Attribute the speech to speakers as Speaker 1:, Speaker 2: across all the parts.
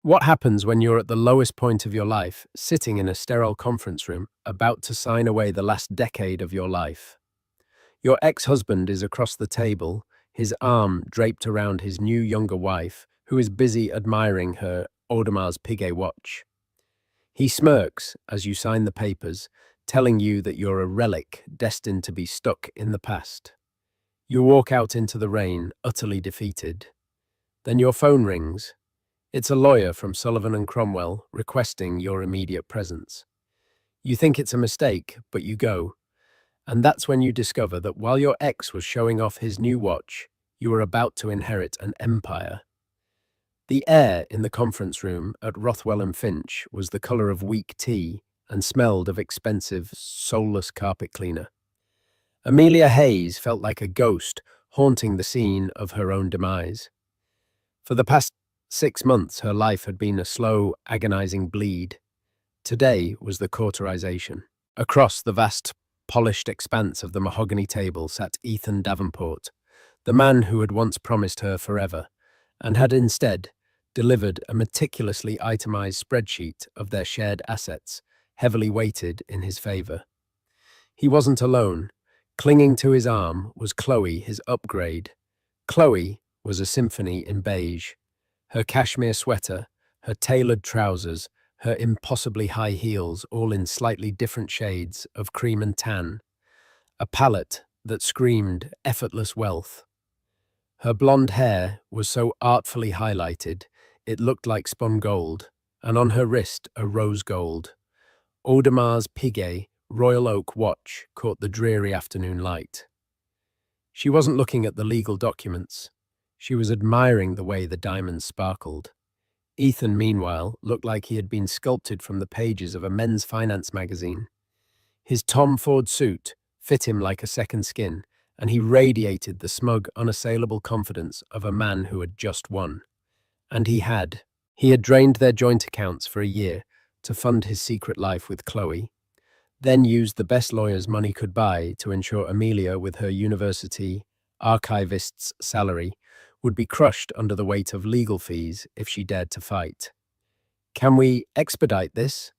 Speaker 1: What happens when you're at the lowest point of your life, sitting in a sterile conference room, about to sign away the last decade of your life? Your ex-husband is across the table, his arm draped around his new younger wife, who is busy admiring her Audemars Piguet watch. He smirks as you sign the papers, telling you that you're a relic destined to be stuck in the past. You walk out into the rain, utterly defeated. Then your phone rings. It's a lawyer from Sullivan and Cromwell requesting your immediate presence. You think it's a mistake, but you go. And that's when you discover that while your ex was showing off his new watch, you were about to inherit an empire. The air in the conference room at Rothwell and Finch was the colour of weak tea and smelled of expensive, soulless carpet cleaner. Amelia Hayes felt like a ghost haunting the scene of her own demise. For the past 6 months, her life had been a slow, agonizing bleed. Today was the cauterization. Across the vast, polished expanse of the mahogany table sat Ethan Davenport, the man who had once promised her forever, and had instead delivered a meticulously itemized spreadsheet of their shared assets, heavily weighted in his favor. He wasn't alone. Clinging to his arm was Chloe, his upgrade. Chloe was a symphony in beige. Her cashmere sweater, her tailored trousers, her impossibly high heels, all in slightly different shades of cream and tan. A palette that screamed effortless wealth. Her blonde hair was so artfully highlighted, it looked like spun gold, and on her wrist a rose gold. Audemars Piguet Royal Oak watch caught the dreary afternoon light. She wasn't looking at the legal documents. She was admiring the way the diamonds sparkled. Ethan, meanwhile, looked like he had been sculpted from the pages of a men's finance magazine. His Tom Ford suit fit him like a second skin, and he radiated the smug, unassailable confidence of a man who had just won. And he had. He had drained their joint accounts for a year to fund his secret life with Chloe, then used the best lawyers money could buy to ensure Amelia, with her university archivist's salary, would be crushed under the weight of legal fees if she dared to fight. "Can we expedite this?"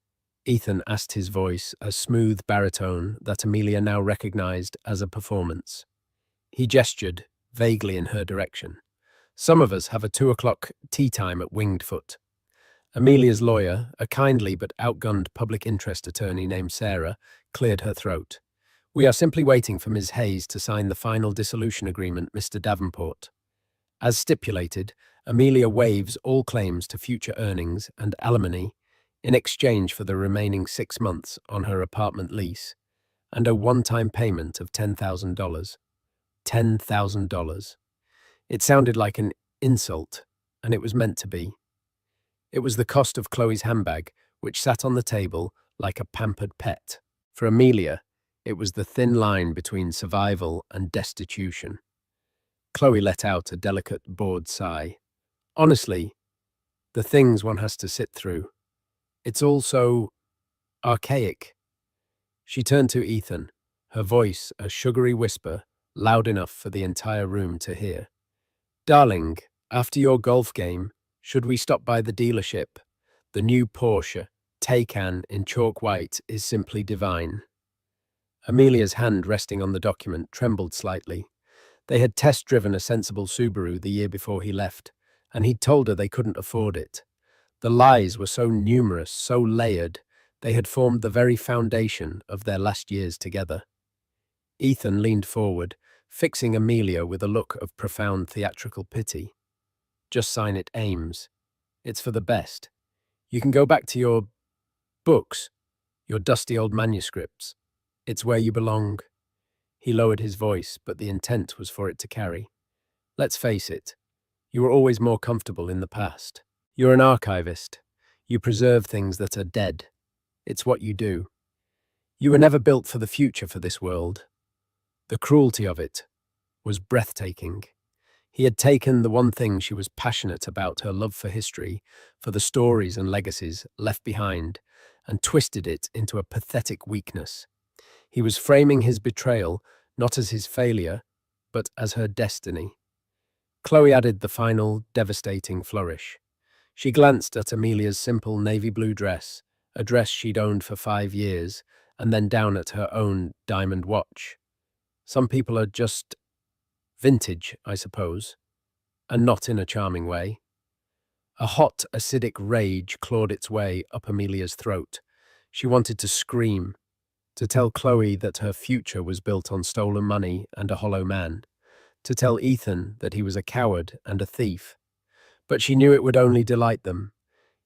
Speaker 1: Ethan asked, his voice a smooth baritone that Amelia now recognized as a performance. He gestured vaguely in her direction. "Some of us have a 2 o'clock tea time at Winged Foot." Amelia's lawyer, a kindly but outgunned public interest attorney named Sarah, cleared her throat. "We are simply waiting for Ms. Hayes to sign the final dissolution agreement, Mr. Davenport. As stipulated, Amelia waives all claims to future earnings and alimony in exchange for the remaining 6 months on her apartment lease and a one-time payment of $10,000. $10,000. It sounded like an insult, and it was meant to be. It was the cost of Chloe's handbag, which sat on the table like a pampered pet. For Amelia, it was the thin line between survival and destitution. Chloe let out a delicate, bored sigh. "Honestly, the things one has to sit through. It's all so archaic." She turned to Ethan, her voice a sugary whisper, loud enough for the entire room to hear. "Darling, after your golf game, should we stop by the dealership? The new Porsche Taycan in chalk white is simply divine." Amelia's hand resting on the document trembled slightly. They had test-driven a sensible Subaru the year before he left, and he'd told her they couldn't afford it. The lies were so numerous, so layered, they had formed the very foundation of their last years together. Ethan leaned forward, fixing Amelia with a look of profound theatrical pity. "Just sign it, Ames. It's for the best. You can go back to your books, your dusty old manuscripts. It's where you belong." He lowered his voice, but the intent was for it to carry. "Let's face it, you were always more comfortable in the past. You're an archivist. You preserve things that are dead. It's what you do. You were never built for the future for this world." The cruelty of it was breathtaking. He had taken the one thing she was passionate about, her love for history, for the stories and legacies left behind, and twisted it into a pathetic weakness. He was framing his betrayal not as his failure, but as her destiny. Chloe added the final, devastating flourish. She glanced at Amelia's simple navy blue dress, a dress she'd owned for 5 years, and then down at her own diamond watch. Some people are just vintage, I suppose, and not in a charming way. A hot, acidic rage clawed its way up Amelia's throat. She wanted to scream, to tell Chloe that her future was built on stolen money and a hollow man, to tell Ethan that he was a coward and a thief. But she knew it would only delight them.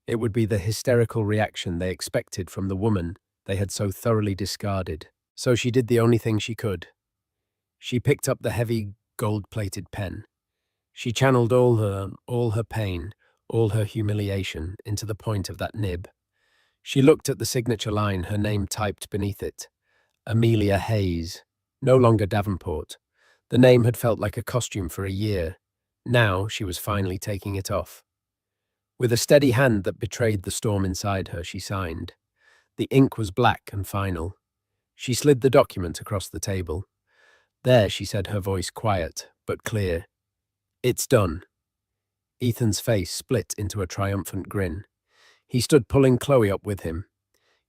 Speaker 1: It would be the hysterical reaction they expected from the woman they had so thoroughly discarded. So she did the only thing she could. She picked up the heavy, gold-plated pen. She channeled all her pain, all her humiliation into the point of that nib. She looked at the signature line, her name typed beneath it. Amelia Hayes. No longer Davenport. The name had felt like a costume for a year. Now she was finally taking it off. With a steady hand that betrayed the storm inside her, she signed. The ink was black and final. She slid the document across the table. There, she said, her voice quiet but clear. It's done. Ethan's face split into a triumphant grin. He stood pulling Chloe up with him.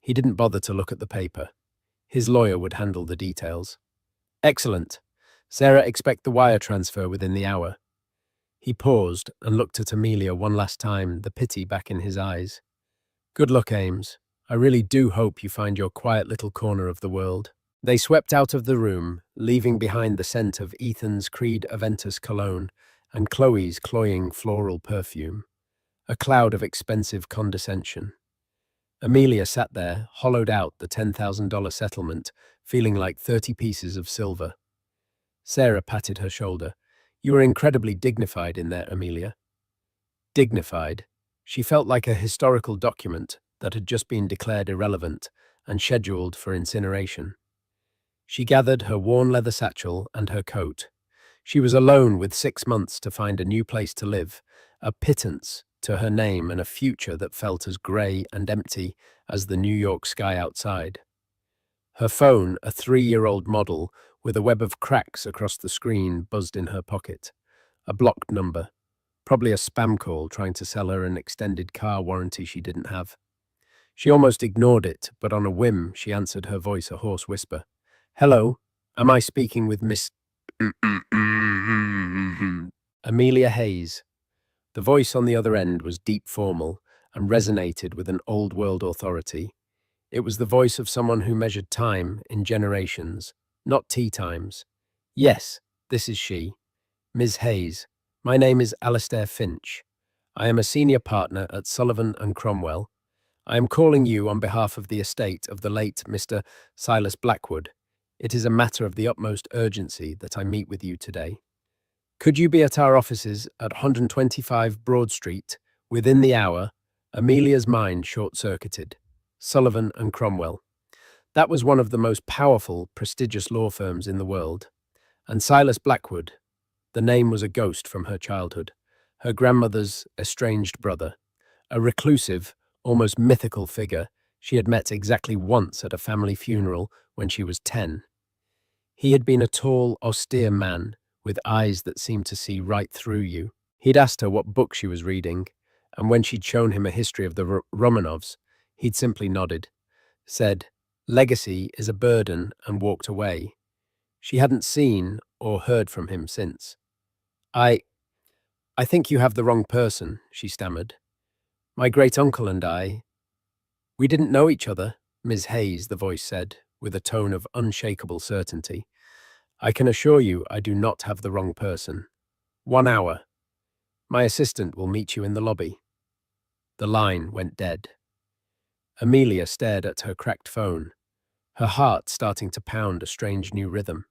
Speaker 1: He didn't bother to look at the paper. His lawyer would handle the details. Excellent. Sarah, expect the wire transfer within the hour. He paused and looked at Amelia one last time, the pity back in his eyes. Good luck, Ames. I really do hope you find your quiet little corner of the world. They swept out of the room, leaving behind the scent of Ethan's Creed Aventus cologne and Chloe's cloying floral perfume, a cloud of expensive condescension. Amelia sat there, hollowed out the $10,000 settlement, feeling like 30 pieces of silver. Sarah patted her shoulder. You were incredibly dignified in there, Amelia. Dignified. She felt like a historical document that had just been declared irrelevant and scheduled for incineration. She gathered her worn leather satchel and her coat. She was alone with 6 months to find a new place to live, a pittance to her name and a future that felt as grey and empty as the New York sky outside. Her phone, a 3-year-old model with a web of cracks across the screen, buzzed in her pocket. A blocked number, probably a spam call trying to sell her an extended car warranty she didn't have. She almost ignored it, but on a whim she answered, her voice a hoarse whisper. Hello, am I speaking with Miss Amelia Hayes? The voice on the other end was deep formal and resonated with an old-world authority. It was the voice of someone who measured time in generations, not tea times. Yes, this is she. Ms. Hayes, my name is Alastair Finch. I am a senior partner at Sullivan and Cromwell. I am calling you on behalf of the estate of the late Mr. Silas Blackwood. It is a matter of the utmost urgency that I meet with you today. Could you be at our offices at 125 Broad Street within the hour? Amelia's mind short-circuited. Sullivan and Cromwell. That was one of the most powerful, prestigious law firms in the world. And Silas Blackwood, the name was a ghost from her childhood, her grandmother's estranged brother, a reclusive, almost mythical figure she had met exactly once at a family funeral when she was 10. He had been a tall, austere man with eyes that seemed to see right through you. He'd asked her what book she was reading, and when she'd shown him a history of the Romanovs, he'd simply nodded, said, "Legacy is a burden," and walked away. She hadn't seen or heard from him since. I think you have the wrong person," she stammered. "My great-uncle and I, we didn't know each other," Ms. Hayes, the voice said, with a tone of unshakable certainty. "I can assure you I do not have the wrong person. 1 hour. My assistant will meet you in the lobby." The line went dead. Amelia stared at her cracked phone, her heart starting to pound a strange new rhythm.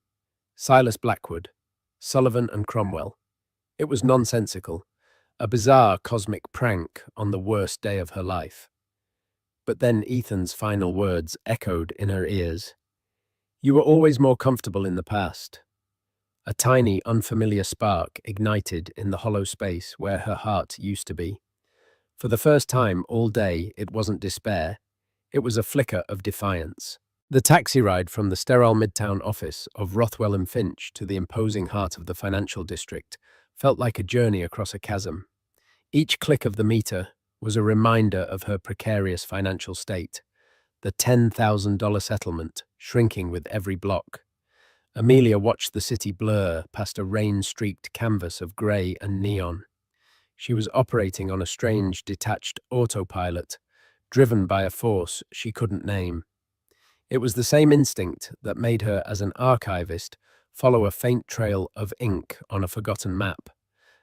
Speaker 1: Silas Blackwood, Sullivan and Cromwell. It was nonsensical, a bizarre cosmic prank on the worst day of her life. But then Ethan's final words echoed in her ears. "You were always more comfortable in the past." A tiny, unfamiliar spark ignited in the hollow space where her heart used to be. For the first time all day, it wasn't despair. It was a flicker of defiance. The taxi ride from the sterile midtown office of Rothwell and Finch to the imposing heart of the financial district felt like a journey across a chasm. Each click of the meter, was a reminder of her precarious financial state, the $10,000 settlement shrinking with every block. Amelia watched the city blur past a rain-streaked canvas of grey and neon. She was operating on a strange, detached autopilot, driven by a force she couldn't name. It was the same instinct that made her, as an archivist, follow a faint trail of ink on a forgotten map,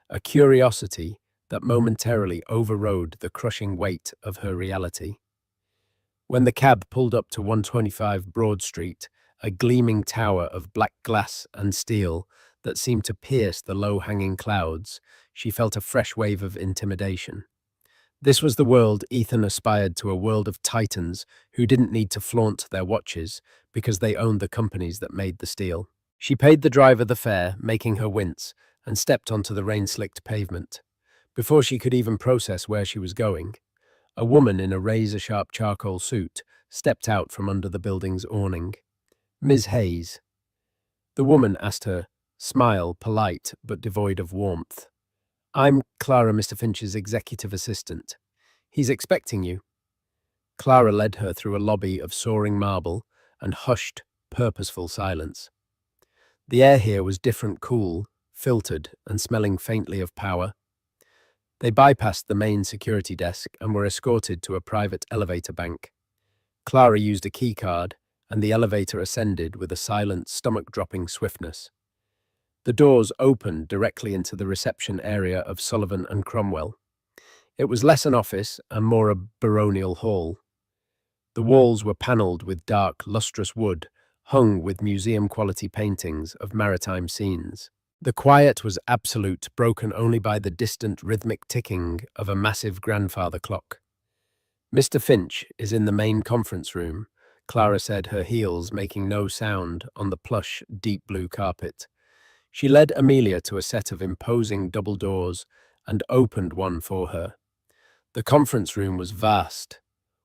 Speaker 1: a curiosity that momentarily overrode the crushing weight of her reality. When the cab pulled up to 125 Broad Street, a gleaming tower of black glass and steel that seemed to pierce the low-hanging clouds, she felt a fresh wave of intimidation. This was the world Ethan aspired to, a world of titans who didn't need to flaunt their watches because they owned the companies that made the steel. She paid the driver the fare, making her wince, and stepped onto the rain-slicked pavement. Before she could even process where she was going, a woman in a razor-sharp charcoal suit stepped out from under the building's awning. "Ms. Hayes." The woman asked her, smile polite but devoid of warmth. "I'm Clara, Mr. Finch's executive assistant. He's expecting you." Clara led her through a lobby of soaring marble and hushed, purposeful silence. The air here was different, cool, filtered, and smelling faintly of power. They bypassed the main security desk and were escorted to a private elevator bank. Clara used a keycard, and the elevator ascended with a silent, stomach-dropping swiftness. The doors opened directly into the reception area of Sullivan and Cromwell. It was less an office and more a baronial hall. The walls were panelled with dark, lustrous wood, hung with museum-quality paintings of maritime scenes. The quiet was absolute, broken only by the distant, rhythmic ticking of a massive grandfather clock. "Mr. Finch is in the main conference room," Clara said, her heels making no sound on the plush, deep blue carpet. She led Amelia to a set of imposing double doors and opened one for her. The conference room was vast.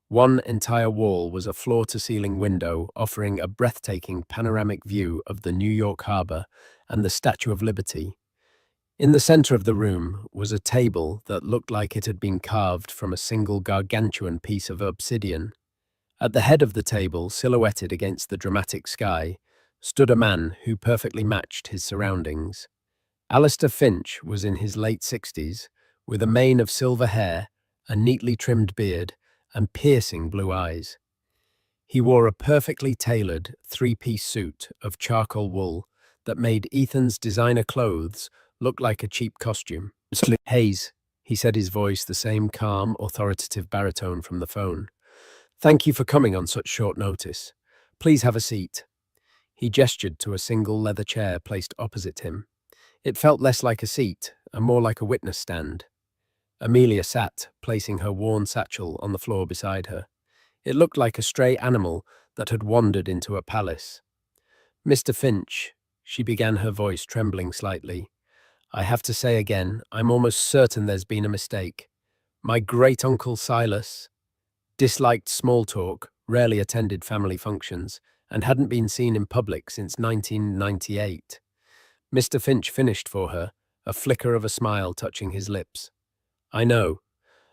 Speaker 1: One entire wall was a floor-to-ceiling window offering a breathtaking panoramic view of the New York harbor and the Statue of Liberty. In the center of the room was a table that looked like it had been carved from a single gargantuan piece of obsidian. At the head of the table, silhouetted against the dramatic sky, stood a man who perfectly matched his surroundings. Alistair Finch was in his late 60s, with a mane of silver hair, a neatly trimmed beard, and piercing blue eyes. He wore a perfectly tailored three-piece suit of charcoal wool that made Ethan's designer clothes look like a cheap costume. "Hayes," he said, his voice the same calm, authoritative baritone from the phone. "Thank you for coming on such short notice. Please have a seat." He gestured to a single leather chair placed opposite him. It felt less like a seat and more like a witness stand. Amelia sat, placing her worn satchel on the floor beside her. It looked like a stray animal that had wandered into a palace. "Mr. Finch," she began, her voice trembling slightly, "I have to say again, I'm almost certain there's been a mistake. My great-uncle Silas disliked small talk, rarely attended family functions, and hadn't been seen in public since 1998. Mr. Finch finished for her, a flicker of a smile touching his lips. "I know.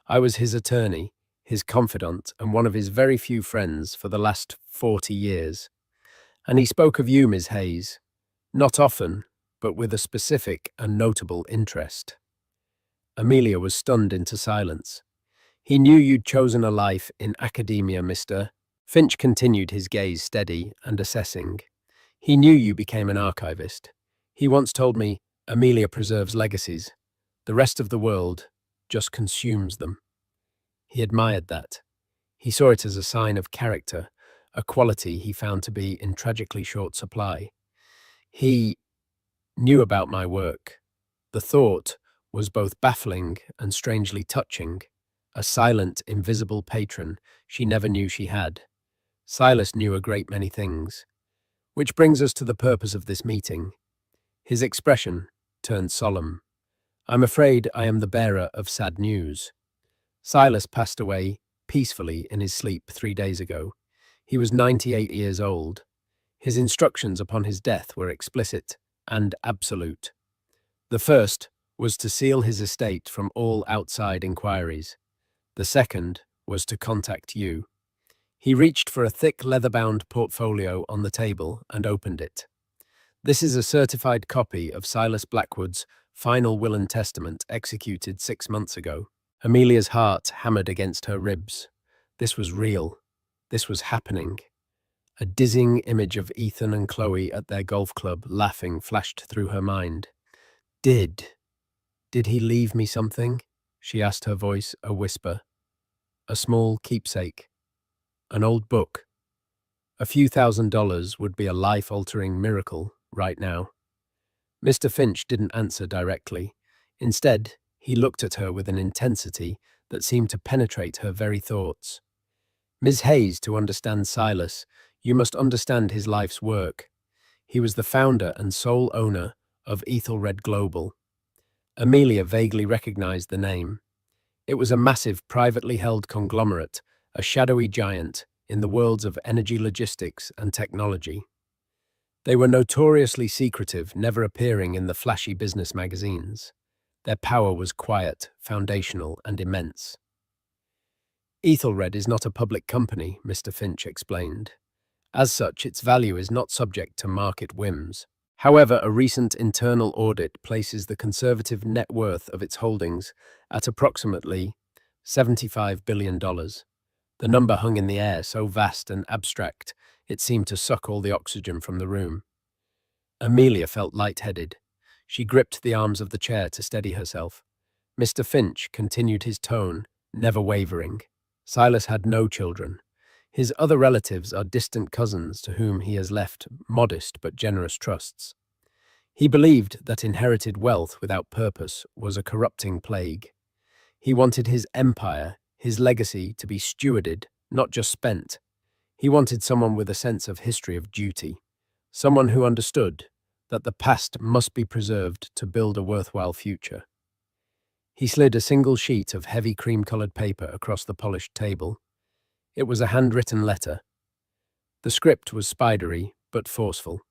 Speaker 1: I was his attorney, his confidant, and one of his very few friends for the last 40 years. And he spoke of you, Ms. Hayes. Not often, but with a specific and notable interest." Amelia was stunned into silence. "He knew you'd chosen a life in academia, Mr. Finch continued, his gaze steady and assessing. "He knew you became an archivist. He once told me, Amelia preserves legacies. The rest of the world just consumes them." He admired that. He saw it as a sign of character, a quality he found to be in tragically short supply. "He knew about my work." The thought was both baffling and strangely touching. A silent, invisible patron she never knew she had. Silas knew a great many things. Which brings us to the purpose of this meeting. His expression turned solemn. "I'm afraid I am the bearer of sad news. Silas passed away peacefully in his sleep 3 days ago. He was 98 years old. His instructions upon his death were explicit and absolute. The first was to seal his estate from all outside inquiries. The second was to contact you. He reached for a thick leather-bound portfolio on the table and opened it. This is a certified copy of Silas Blackwood's final will and testament executed 6 months ago. Amelia's heart hammered against her ribs. This was real. This was happening. A dizzying image of Ethan and Chloe at their golf club laughing flashed through her mind. Did he leave me something? She asked, her voice a whisper. A small keepsake. An old book. A few $1,000s would be a life-altering miracle right now. Mr. Finch didn't answer directly. Instead, he looked at her with an intensity that seemed to penetrate her very thoughts. Ms. Hayes, to understand Silas, you must understand his life's work. He was the founder and sole owner of Ethelred Global. Amelia vaguely recognized the name. It was a massive, privately held conglomerate, a shadowy giant in the worlds of energy logistics and technology. They were notoriously secretive, never appearing in the flashy business magazines. Their power was quiet, foundational, and immense. Ethelred is not a public company, Mr. Finch explained. As such, its value is not subject to market whims. However, a recent internal audit places the conservative net worth of its holdings at approximately $75 billion. The number hung in the air, so vast and abstract, it seemed to suck all the oxygen from the room. Amelia felt lightheaded. She gripped the arms of the chair to steady herself. Mr. Finch continued his tone, never wavering. Silas had no children. His other relatives are distant cousins to whom he has left modest but generous trusts. He believed that inherited wealth without purpose was a corrupting plague. He wanted his empire, his legacy, to be stewarded, not just spent. He wanted someone with a sense of history of duty, someone who understood that the past must be preserved to build a worthwhile future. He slid a single sheet of heavy cream-colored paper across the polished table. It was a handwritten letter. The script was spidery, but forceful.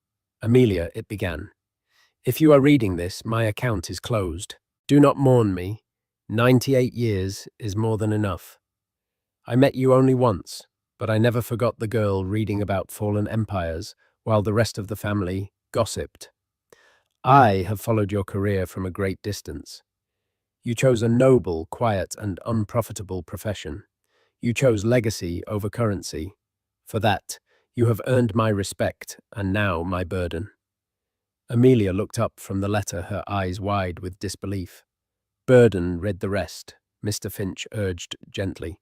Speaker 1: Amelia, it began. If you are reading this, my account is closed. Do not mourn me. 98 years is more than enough. I met you only once, but I never forgot the girl reading about fallen empires while the rest of the family gossiped. I have followed your career from a great distance. You chose a noble, quiet, and unprofitable profession. You chose legacy over currency. For that, you have earned my respect and now my burden. Amelia looked up from the letter, her eyes wide with disbelief. Burden read the rest, Mr. Finch urged gently.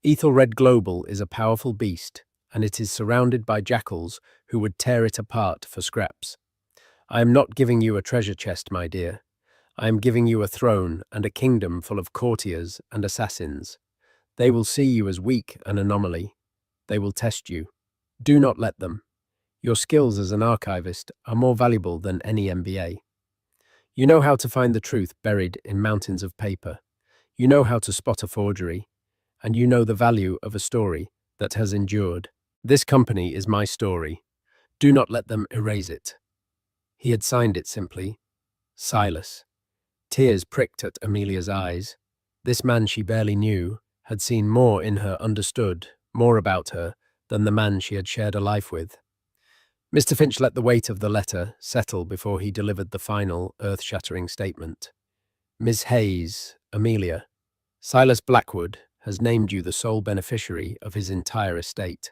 Speaker 1: Ethelred Global is a powerful beast, and it is surrounded by jackals who would tear it apart for scraps. I am not giving you a treasure chest, my dear. I am giving you a throne and a kingdom full of courtiers and assassins. They will see you as weak, an anomaly. They will test you. Do not let them. Your skills as an archivist are more valuable than any MBA. You know how to find the truth buried in mountains of paper. You know how to spot a forgery. And you know the value of a story that has endured. This company is my story. Do not let them erase it. He had signed it simply, Silas. Tears pricked at Amelia's eyes. This man she barely knew had seen more in her, understood more about her than the man she had shared a life with. Mr. Finch let the weight of the letter settle before he delivered the final, earth-shattering statement. Ms. Hayes, Amelia, Silas Blackwood has named you the sole beneficiary of his entire estate.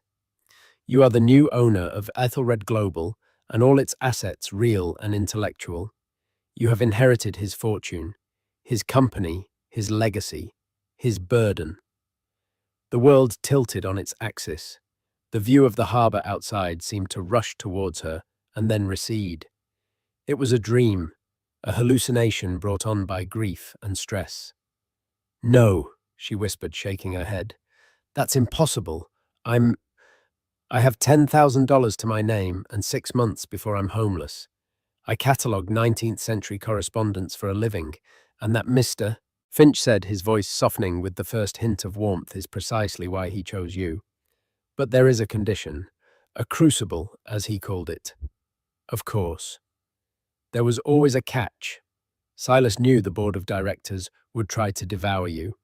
Speaker 1: You are the new owner of Ethelred Global and all its assets, real and intellectual. You have inherited his fortune, his company, his legacy, his burden. The world tilted on its axis. The view of the harbour outside seemed to rush towards her and then recede. It was a dream, a hallucination brought on by grief and stress. No, she whispered, shaking her head. That's impossible. I have $10,000 to my name and 6 months before I'm homeless. I catalogue 19th century correspondence for a living, and that Mr. Finch said, his voice softening with the first hint of warmth, is precisely why he chose you. But there is a condition, a crucible, as he called it. Of course. There was always a catch. Silas knew the board of directors would try to devour you.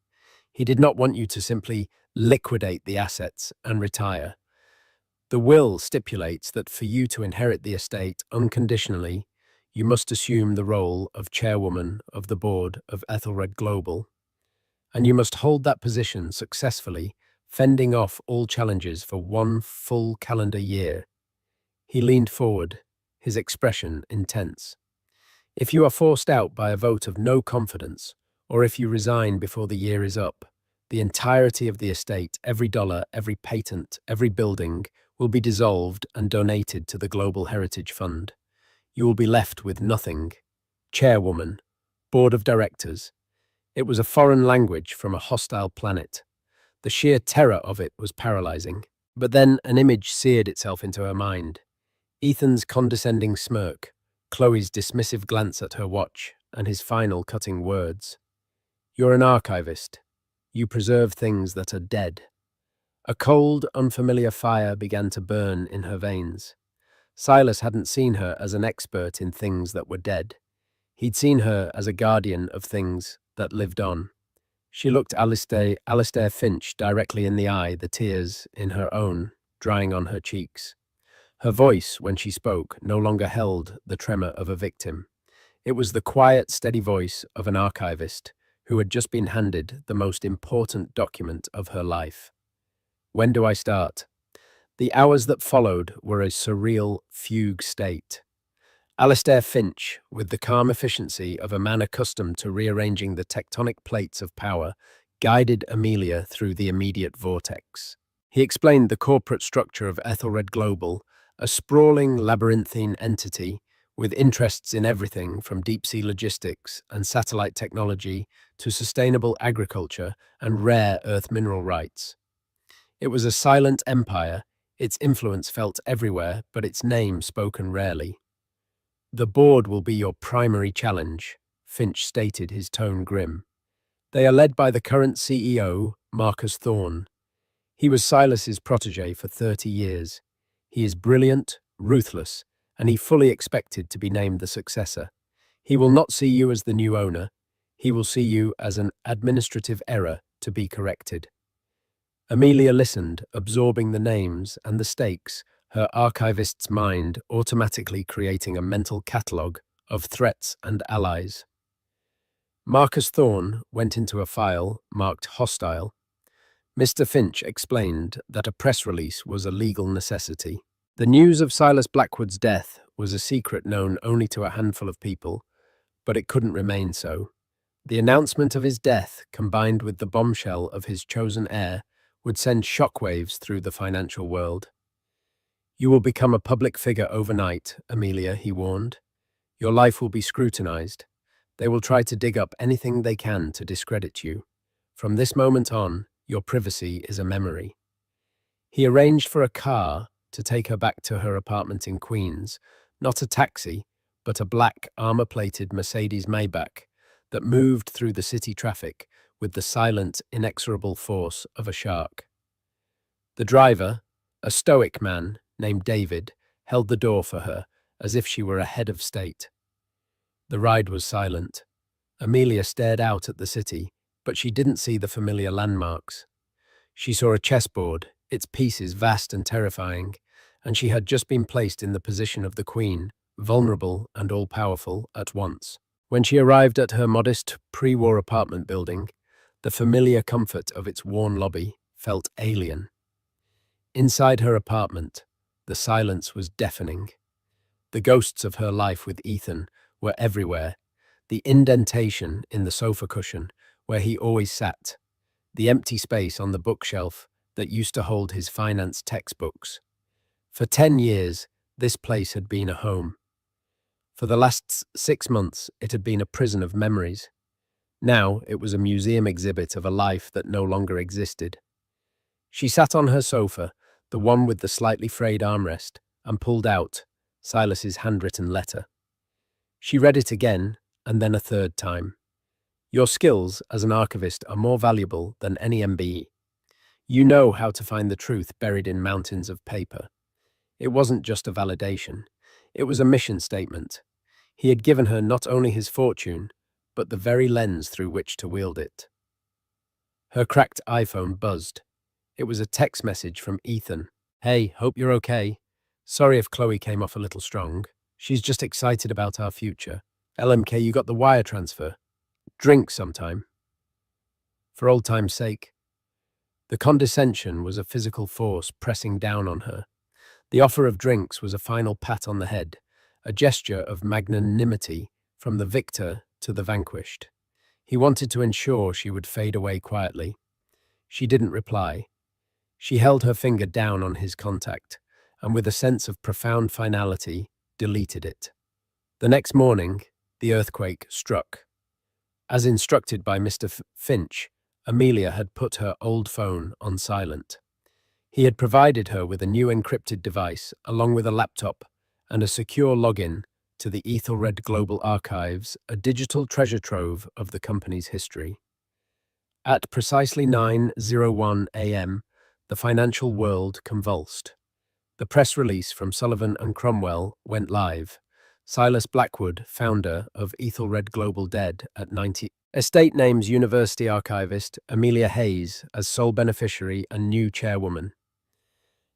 Speaker 1: He did not want you to simply liquidate the assets and retire. The will stipulates that for you to inherit the estate unconditionally, you must assume the role of chairwoman of the board of Ethelred Global, and you must hold that position successfully, fending off all challenges for 1 full calendar year. He leaned forward, his expression intense. If you are forced out by a vote of no confidence, or if you resign before the year is up, the entirety of the estate, every dollar, every patent, every building, will be dissolved and donated to the Global Heritage Fund. You will be left with nothing. Chairwoman, board of directors. It was a foreign language from a hostile planet. The sheer terror of it was paralyzing. But then an image seared itself into her mind. Ethan's condescending smirk, Chloe's dismissive glance at her watch, and his final cutting words. You're an archivist. You preserve things that are dead. A cold, unfamiliar fire began to burn in her veins. Silas hadn't seen her as an expert in things that were dead. He'd seen her as a guardian of things that lived on. She looked Alistair Finch directly in the eye, the tears in her own drying on her cheeks. Her voice, when she spoke, no longer held the tremor of a victim. It was the quiet, steady voice of an archivist who had just been handed the most important document of her life. When do I start? The hours that followed were a surreal fugue state. Alistair Finch, with the calm efficiency of a man accustomed to rearranging the tectonic plates of power, guided Amelia through the immediate vortex. He explained the corporate structure of Ethelred Global, a sprawling, labyrinthine entity with interests in everything from deep-sea logistics and satellite technology to sustainable agriculture and rare earth mineral rights. It was a silent empire, its influence felt everywhere, but its name spoken rarely. The board will be your primary challenge, Finch stated, his tone grim. They are led by the current CEO, Marcus Thorne. He was Silas's protege for 30 years. He is brilliant, ruthless, and he fully expected to be named the successor. He will not see you as the new owner. He will see you as an administrative error to be corrected. Amelia listened, absorbing the names and the stakes, her archivist's mind automatically creating a mental catalogue of threats and allies. Marcus Thorne went into a file marked hostile. Mr. Finch explained that a press release was a legal necessity. The news of Silas Blackwood's death was a secret known only to a handful of people, but it couldn't remain so. The announcement of his death, combined with the bombshell of his chosen heir, would send shockwaves through the financial world. You will become a public figure overnight, Amelia, he warned. Your life will be scrutinized. They will try to dig up anything they can to discredit you. From this moment on, your privacy is a memory. He arranged for a car to take her back to her apartment in Queens, not a taxi, but a black armor-plated Mercedes Maybach that moved through the city traffic with the silent, inexorable force of a shark. The driver, a stoic man named David, held the door for her as if she were a head of state. The ride was silent. Amelia stared out at the city, but she didn't see the familiar landmarks. She saw a chessboard, its pieces vast and terrifying, and she had just been placed in the position of the queen, vulnerable and all-powerful at once. When she arrived at her modest pre-war apartment building, the familiar comfort of its worn lobby felt alien. Inside her apartment, the silence was deafening. The ghosts of her life with Ethan were everywhere. The indentation in the sofa cushion where he always sat, the empty space on the bookshelf that used to hold his finance textbooks. For 10 years, this place had been a home. For the last 6 months, it had been a prison of memories. Now it was a museum exhibit of a life that no longer existed. She sat on her sofa, the one with the slightly frayed armrest, and pulled out Silas's handwritten letter. She read it again, and then a third time. Your skills as an archivist are more valuable than any MBE. You know how to find the truth buried in mountains of paper. It wasn't just a validation. It was a mission statement. He had given her not only his fortune, but the very lens through which to wield it. Her cracked iPhone buzzed. It was a text message from Ethan. Hey, hope you're okay. Sorry if Chloe came off a little strong. She's just excited about our future. LMK, you got the wire transfer. Drink sometime. For old time's sake. The condescension was a physical force pressing down on her. The offer of drinks was a final pat on the head, a gesture of magnanimity from the victor to the vanquished. He wanted to ensure she would fade away quietly. She didn't reply. She held her finger down on his contact, and with a sense of profound finality, deleted it. The next morning, the earthquake struck. As instructed by Mr. Finch, Amelia had put her old phone on silent. He had provided her with a new encrypted device, along with a laptop and a secure login to the Ethelred Global Archives, a digital treasure trove of the company's history. At precisely 9:01 a.m., the financial world convulsed. The press release from Sullivan and Cromwell went live. Silas Blackwood, founder of Ethelred Global, dead at 90. Estate names University archivist Amelia Hayes as sole beneficiary and new chairwoman.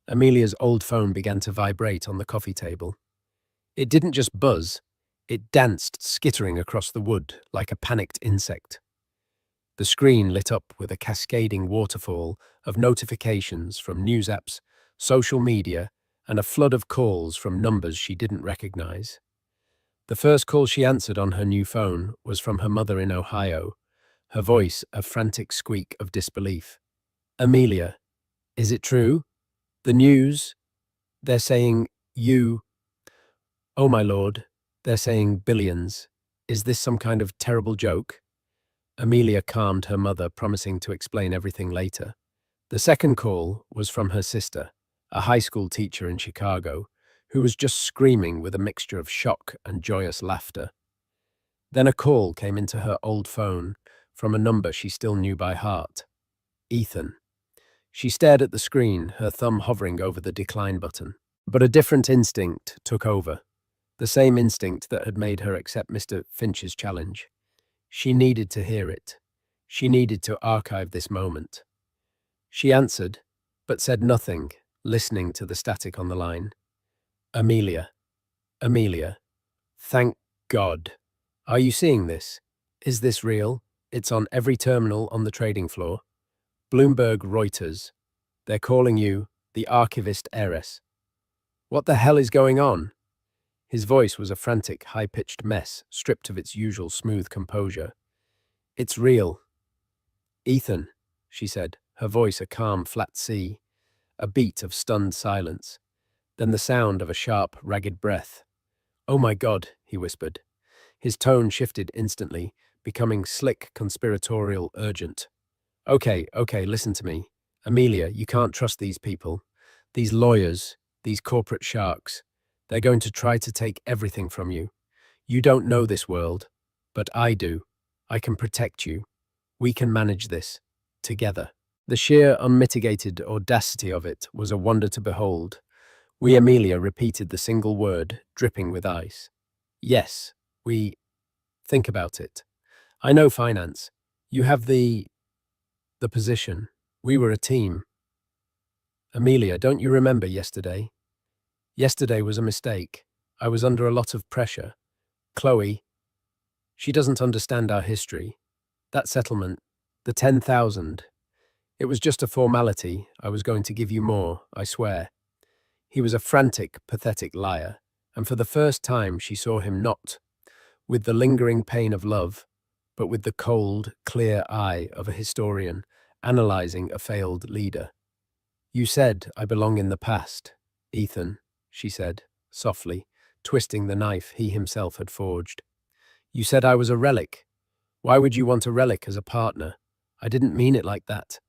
Speaker 1: Amelia's old phone began to vibrate on the coffee table. It didn't just buzz, it danced, skittering across the wood like a panicked insect. The screen lit up with a cascading waterfall of notifications from news apps, social media, and a flood of calls from numbers she didn't recognize. The first call she answered on her new phone was from her mother in Ohio, her voice a frantic squeak of disbelief. Amelia, is it true? The news? They're saying you... Oh my lord, they're saying billions. Is this some kind of terrible joke? Amelia calmed her mother, promising to explain everything later. The second call was from her sister, a high school teacher in Chicago, who was just screaming with a mixture of shock and joyous laughter. Then a call came into her old phone from a number she still knew by heart. Ethan. She stared at the screen, her thumb hovering over the decline button. But a different instinct took over, the same instinct that had made her accept Mr. Finch's challenge. She needed to hear it. She needed to archive this moment. She answered, but said nothing, listening to the static on the line. Amelia. Amelia. Thank God. Are you seeing this? Is this real? It's on every terminal on the trading floor. Bloomberg, Reuters. They're calling you the archivist heiress. What the hell is going on? His voice was a frantic, high-pitched mess, stripped of its usual smooth composure. It's real. Ethan, she said, her voice a calm, flat C, a beat of stunned silence, then the sound of a sharp, ragged breath. Oh my God, he whispered. His tone shifted instantly, becoming slick, conspiratorial, urgent. Okay, listen to me. Amelia, you can't trust these people. These lawyers, these corporate sharks. They're going to try to take everything from you. You don't know this world, but I do. I can protect you. We can manage this. Together. The sheer, unmitigated audacity of it was a wonder to behold. Amelia repeated the single word, dripping with ice. Yes, we... Think about it. I know finance. You have the position. We were a team. Amelia, don't you remember yesterday? Yesterday was a mistake. I was under a lot of pressure. Chloe, she doesn't understand our history. That settlement, the 10,000, it was just a formality. I was going to give you more, I swear. He was a frantic, pathetic liar, and for the first time she saw him not with the lingering pain of love, but with the cold, clear eye of a historian analyzing a failed leader. You said I belong in the past, Ethan, she said, softly, twisting the knife he himself had forged. You said I was a relic. Why would you want a relic as a partner? I didn't mean it like that.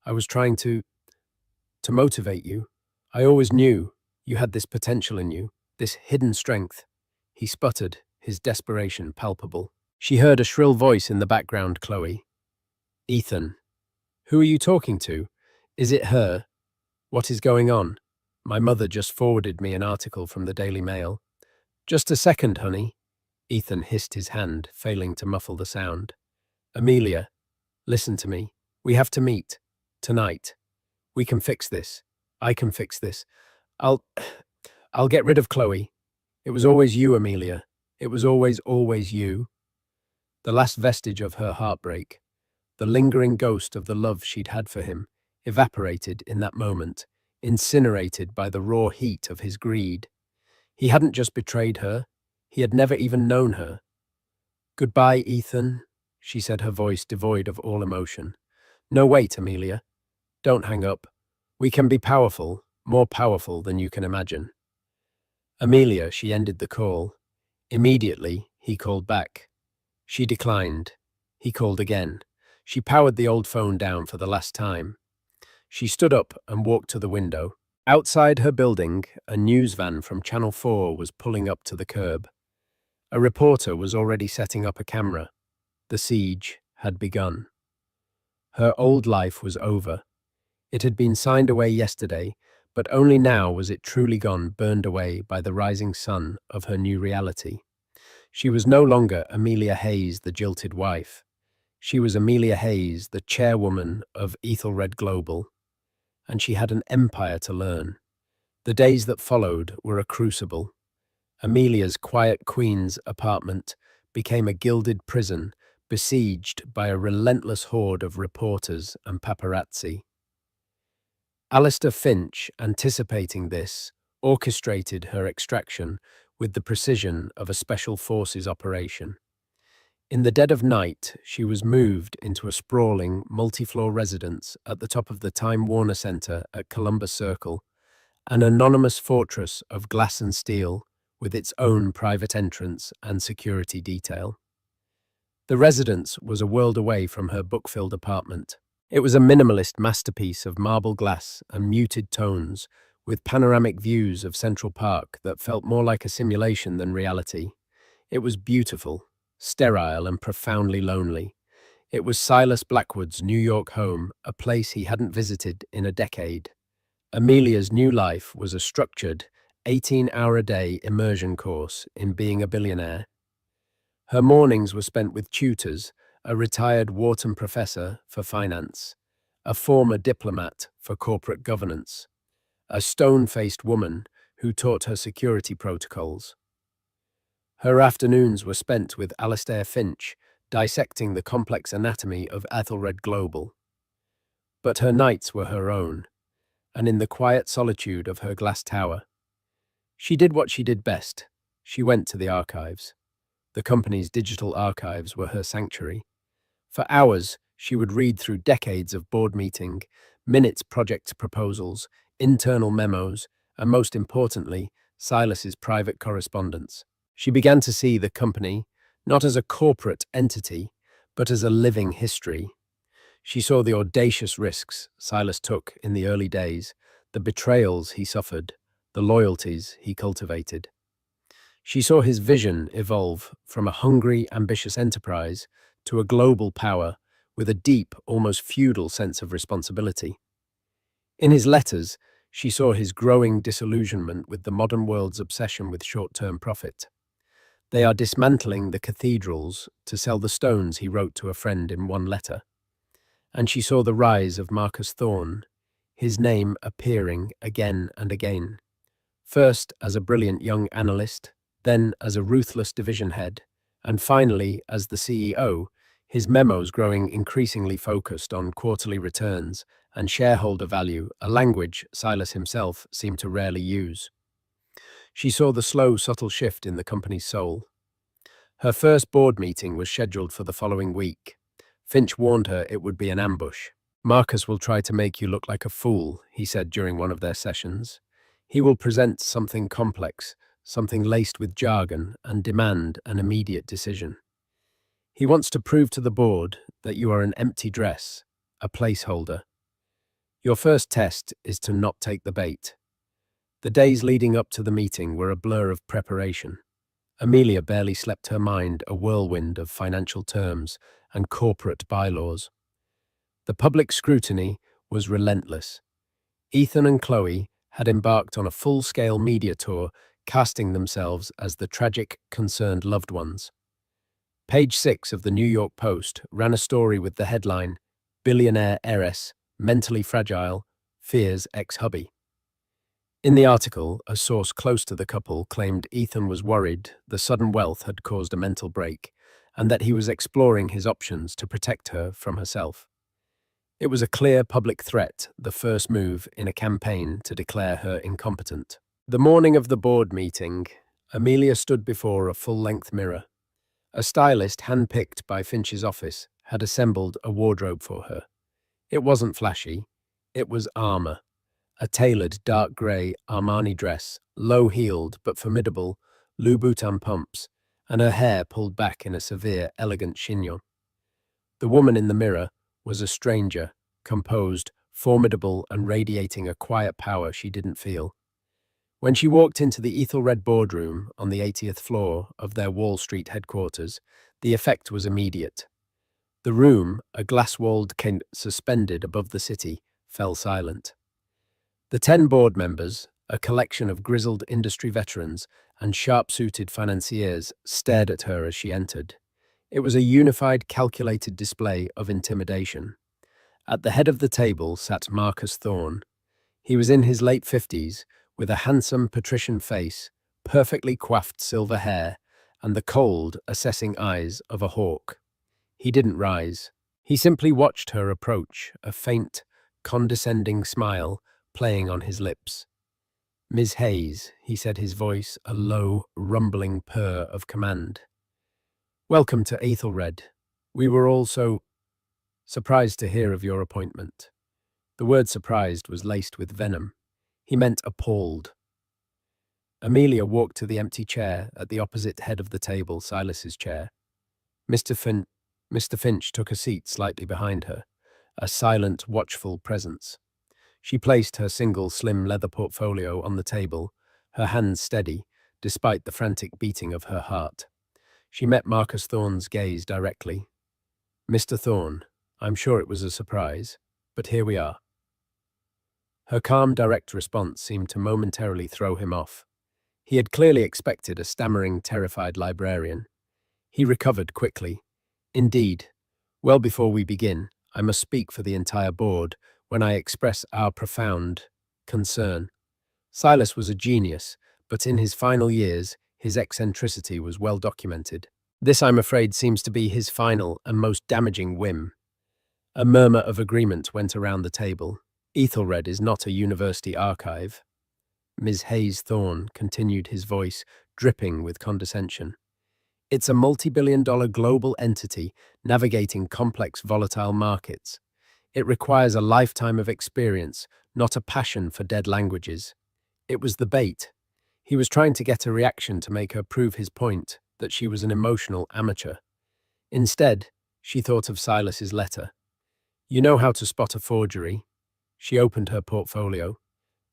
Speaker 1: I was trying to motivate you. I always knew you had this potential in you, this hidden strength. He sputtered, his desperation palpable. She heard a shrill voice in the background, Chloe. Ethan. Who are you talking to? Is it her? What is going on? My mother just forwarded me an article from the Daily Mail. Just a second, honey. Ethan hissed his hand, failing to muffle the sound. Amelia, listen to me. We have to meet. Tonight. We can fix this. I can fix this. I'll... I'll get rid of Chloe. It was always you, Amelia. It was always you. The last vestige of her heartbreak, the lingering ghost of the love she'd had for him, evaporated in that moment, incinerated by the raw heat of his greed. He hadn't just betrayed her, he had never even known her. "Goodbye, Ethan," she said, her voice devoid of all emotion. "No, wait, Amelia. Don't hang up. We can be powerful, more powerful than you can imagine." "Amelia," she ended the call. Immediately, he called back. She declined. He called again. She powered the old phone down for the last time. She stood up and walked to the window. Outside her building, a news van from Channel 4 was pulling up to the curb. A reporter was already setting up a camera. The siege had begun. Her old life was over. It had been signed away yesterday, but only now was it truly gone, burned away by the rising sun of her new reality. She was no longer Amelia Hayes, the jilted wife. She was Amelia Hayes, the chairwoman of Ethelred Global, and she had an empire to learn. The days that followed were a crucible. Amelia's quiet Queen's apartment became a gilded prison, besieged by a relentless horde of reporters and paparazzi. Alistair Finch, anticipating this, orchestrated her extraction with the precision of a special forces operation. In the dead of night, she was moved into a sprawling, multi-floor residence at the top of the Time Warner Center at Columbus Circle, an anonymous fortress of glass and steel with its own private entrance and security detail. The residence was a world away from her book-filled apartment. It was a minimalist masterpiece of marble glass and muted tones, with panoramic views of Central Park that felt more like a simulation than reality. It was beautiful, sterile, and profoundly lonely. It was Silas Blackwood's New York home, a place he hadn't visited in a decade. Amelia's new life was a structured, 18-hour-a-day immersion course in being a billionaire. Her mornings were spent with tutors, a retired Wharton professor for finance, a former diplomat for corporate governance, a stone-faced woman who taught her security protocols. Her afternoons were spent with Alistair Finch, dissecting the complex anatomy of Ethelred Global. But her nights were her own, and in the quiet solitude of her glass tower, she did what she did best. She went to the archives. The company's digital archives were her sanctuary. For hours, she would read through decades of board meeting, minutes project proposals, internal memos, and most importantly, Silas's private correspondence. She began to see the company not as a corporate entity, but as a living history. She saw the audacious risks Silas took in the early days, the betrayals he suffered, the loyalties he cultivated. She saw his vision evolve from a hungry, ambitious enterprise to a global power with a deep, almost feudal sense of responsibility. In his letters, she saw his growing disillusionment with the modern world's obsession with short-term profit. "They are dismantling the cathedrals to sell the stones," he wrote to a friend in one letter. And she saw the rise of Marcus Thorne, his name appearing again and again, first as a brilliant young analyst, then as a ruthless division head, and finally as the CEO, his memos growing increasingly focused on quarterly returns and shareholder value, a language Silas himself seemed to rarely use. She saw the slow, subtle shift in the company's soul. Her first board meeting was scheduled for the following week. Finch warned her it would be an ambush. "Marcus will try to make you look like a fool," he said during one of their sessions. "He will present something complex, something laced with jargon, and demand an immediate decision. He wants to prove to the board that you are an empty dress, a placeholder. Your first test is to not take the bait." The days leading up to the meeting were a blur of preparation. Amelia barely slept, her mind a whirlwind of financial terms and corporate bylaws. The public scrutiny was relentless. Ethan and Chloe had embarked on a full-scale media tour, casting themselves as the tragic, concerned loved ones. Page 6 of the New York Post ran a story with the headline, Billionaire heiress, mentally fragile, fears ex-hubby. In the article, a source close to the couple claimed Ethan was worried the sudden wealth had caused a mental break and that he was exploring his options to protect her from herself. It was a clear public threat, the first move in a campaign to declare her incompetent. The morning of the board meeting, Amelia stood before a full-length mirror. A stylist handpicked by Finch's office had assembled a wardrobe for her. It wasn't flashy, it was armor. A tailored dark grey Armani dress, low-heeled but formidable, Louboutin pumps, and her hair pulled back in a severe, elegant chignon. The woman in the mirror was a stranger, composed, formidable, and radiating a quiet power she didn't feel. When she walked into the Ethelred boardroom on the 80th floor of their Wall Street headquarters, the effect was immediate. The room, a glass-walled cage suspended above the city, fell silent. The 10 board members, a collection of grizzled industry veterans and sharp-suited financiers, stared at her as she entered. It was a unified, calculated display of intimidation. At the head of the table sat Marcus Thorne. He was in his late 50s, with a handsome patrician face, perfectly coiffed silver hair, and the cold, assessing eyes of a hawk. He didn't rise. He simply watched her approach, a faint, condescending smile playing on his lips. "Ms. Hayes," he said, his voice a low, rumbling purr of command. "Welcome to Ethelred. We were all so surprised to hear of your appointment." The word surprised was laced with venom. He meant appalled. Amelia walked to the empty chair at the opposite head of the table, Silas's chair. Mr. Finch took a seat slightly behind her, a silent, watchful presence. She placed her single, slim leather portfolio on the table, her hands steady, despite the frantic beating of her heart. She met Marcus Thorne's gaze directly. "Mr. Thorne, I'm sure it was a surprise, but here we are." Her calm, direct response seemed to momentarily throw him off. He had clearly expected a stammering, terrified librarian. He recovered quickly. "Indeed. Well, before we begin, I must speak for the entire board when I express our profound concern. Silas was a genius, but in his final years, his eccentricity was well documented. This, I'm afraid, seems to be his final and most damaging whim." A murmur of agreement went around the table. "Ethelred is not a university archive." Ms. Hayes Thorne continued, his voice dripping with condescension. "It's a multi-billion-dollar global entity navigating complex, volatile markets. It requires a lifetime of experience, not a passion for dead languages." It was the bait. He was trying to get a reaction to make her prove his point that she was an emotional amateur. Instead, she thought of Silas's letter. "You know how to spot a forgery." She opened her portfolio.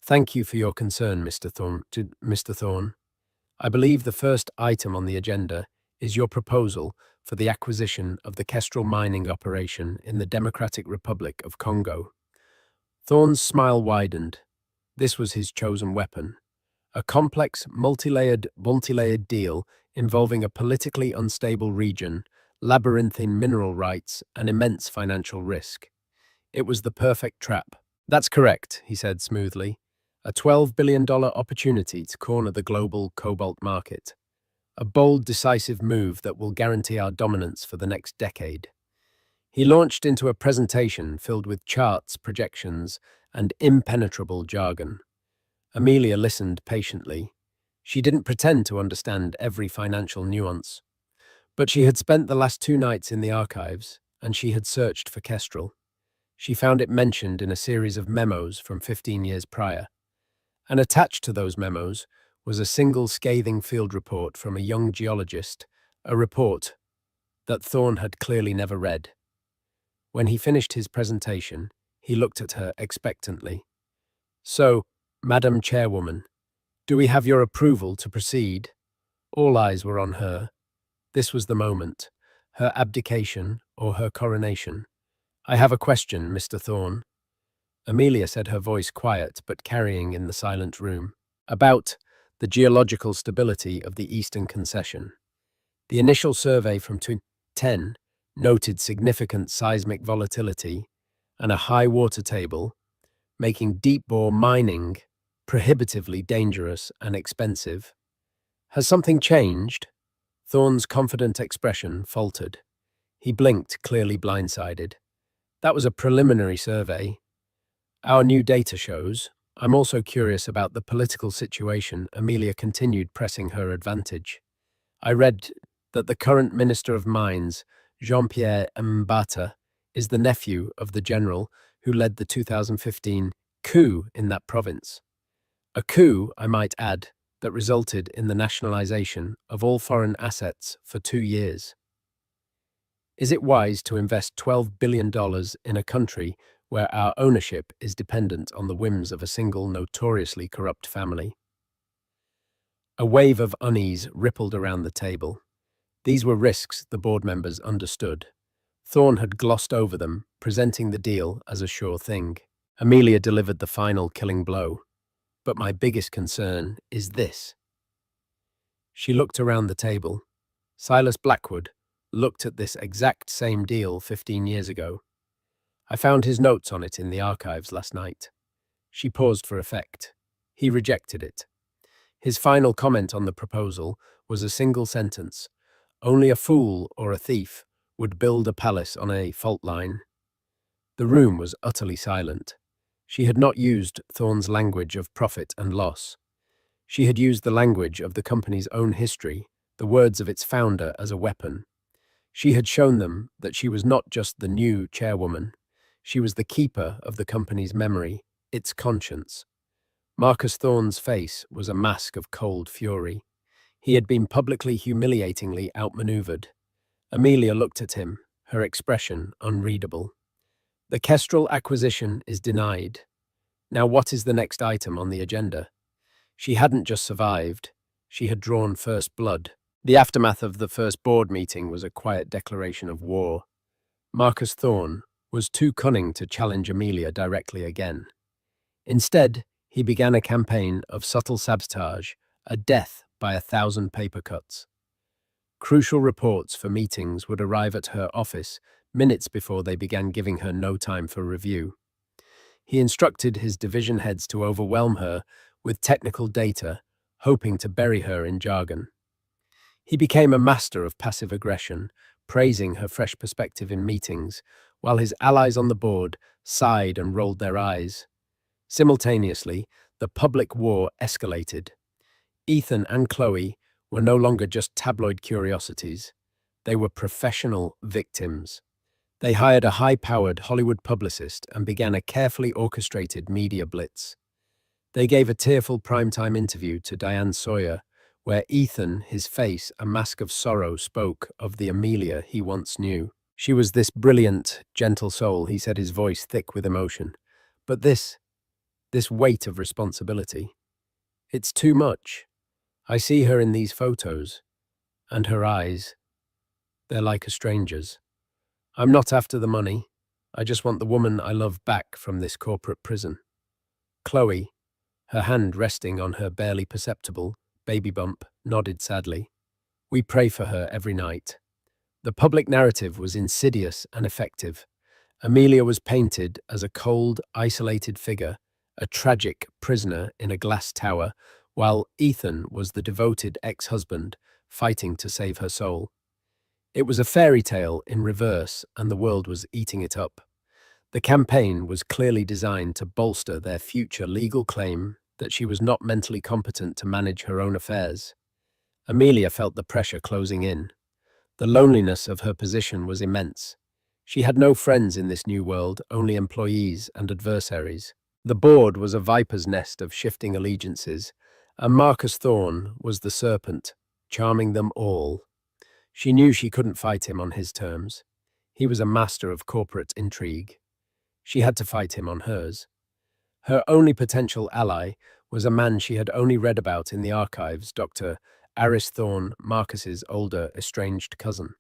Speaker 1: "Thank you for your concern, Mr. Thorne. I believe the first item on the agenda is your proposal for the acquisition of the Kestrel mining operation in the Democratic Republic of Congo." Thorne's smile widened. This was his chosen weapon. A complex, multi-layered deal involving a politically unstable region, labyrinthine mineral rights, and immense financial risk. It was the perfect trap. "That's correct," he said smoothly. "A $12 billion opportunity to corner the global cobalt market. A bold, decisive move that will guarantee our dominance for the next decade." He launched into a presentation filled with charts, projections, and impenetrable jargon. Amelia listened patiently. She didn't pretend to understand every financial nuance. But she had spent the last 2 nights in the archives, and she had searched for Kestrel. She found it mentioned in a series of memos from 15 years prior. And attached to those memos was a single scathing field report from a young geologist, a report that Thorne had clearly never read. When he finished his presentation, he looked at her expectantly. "So, Madam Chairwoman, do we have your approval to proceed?" All eyes were on her. This was the moment, her abdication or her coronation. "I have a question, Mr. Thorne." Amelia said, her voice quiet but carrying in the silent room. "About the geological stability of the Eastern Concession. The initial survey from 2010 noted significant seismic volatility and a high water table, making deep-bore mining prohibitively dangerous and expensive. Has something changed? Thorne's confident expression faltered. He blinked, clearly blindsided. That was a preliminary survey. Our new data shows. I'm also curious about the political situation. Amelia continued, pressing her advantage. I read that the current Minister of Mines, Jean-Pierre Mbata, is the nephew of the general who led the 2015 coup in that province. A coup, I might add, that resulted in the nationalization of all foreign assets for 2 years. Is it wise to invest $12 billion in a country where our ownership is dependent on the whims of a single notoriously corrupt family? A wave of unease rippled around the table. These were risks the board members understood. Thorne had glossed over them, presenting the deal as a sure thing. Amelia delivered the final killing blow. But my biggest concern is this. She looked around the table. Silas Blackwood looked at this exact same deal 15 years ago. I found his notes on it in the archives last night. She paused for effect. He rejected it. His final comment on the proposal was a single sentence. Only a fool or a thief would build a palace on a fault line. The room was utterly silent. She had not used Thorne's language of profit and loss. She had used the language of the company's own history, the words of its founder as a weapon. She had shown them that she was not just the new chairwoman. She was the keeper of the company's memory, its conscience. Marcus Thorne's face was a mask of cold fury. He had been publicly humiliatingly outmaneuvered. Amelia looked at him, her expression unreadable. The Kestrel acquisition is denied. Now what is the next item on the agenda? She hadn't just survived, she had drawn first blood. The aftermath of the first board meeting was a quiet declaration of war. Marcus Thorne was too cunning to challenge Amelia directly again. Instead, he began a campaign of subtle sabotage, a death by 1,000 paper cuts. Crucial reports for meetings would arrive at her office minutes before they began, giving her no time for review. He instructed his division heads to overwhelm her with technical data, hoping to bury her in jargon. He became a master of passive aggression, praising her fresh perspective in meetings, while his allies on the board sighed and rolled their eyes. Simultaneously, the public war escalated. Ethan and Chloe were no longer just tabloid curiosities. They were professional victims. They hired a high-powered Hollywood publicist and began a carefully orchestrated media blitz. They gave a tearful primetime interview to Diane Sawyer, where Ethan, his face a mask of sorrow, spoke of the Amelia he once knew. She was this brilliant, gentle soul, he said, his voice thick with emotion. But this weight of responsibility, it's too much. I see her in these photos, and her eyes, they're like a stranger's. I'm not after the money. I just want the woman I love back from this corporate prison. Chloe, her hand resting on her barely perceptible baby bump, nodded sadly. We pray for her every night. The public narrative was insidious and effective. Amelia was painted as a cold, isolated figure, a tragic prisoner in a glass tower, while Ethan was the devoted ex-husband fighting to save her soul. It was a fairy tale in reverse, and the world was eating it up. The campaign was clearly designed to bolster their future legal claim that she was not mentally competent to manage her own affairs. Amelia felt the pressure closing in. The loneliness of her position was immense. She had no friends in this new world, only employees and adversaries. The board was a viper's nest of shifting allegiances, and Marcus Thorne was the serpent, charming them all. She knew she couldn't fight him on his terms. He was a master of corporate intrigue. She had to fight him on hers. Her only potential ally was a man she had only read about in the archives, Dr. Aris Thorne, Marcus's older, estranged cousin.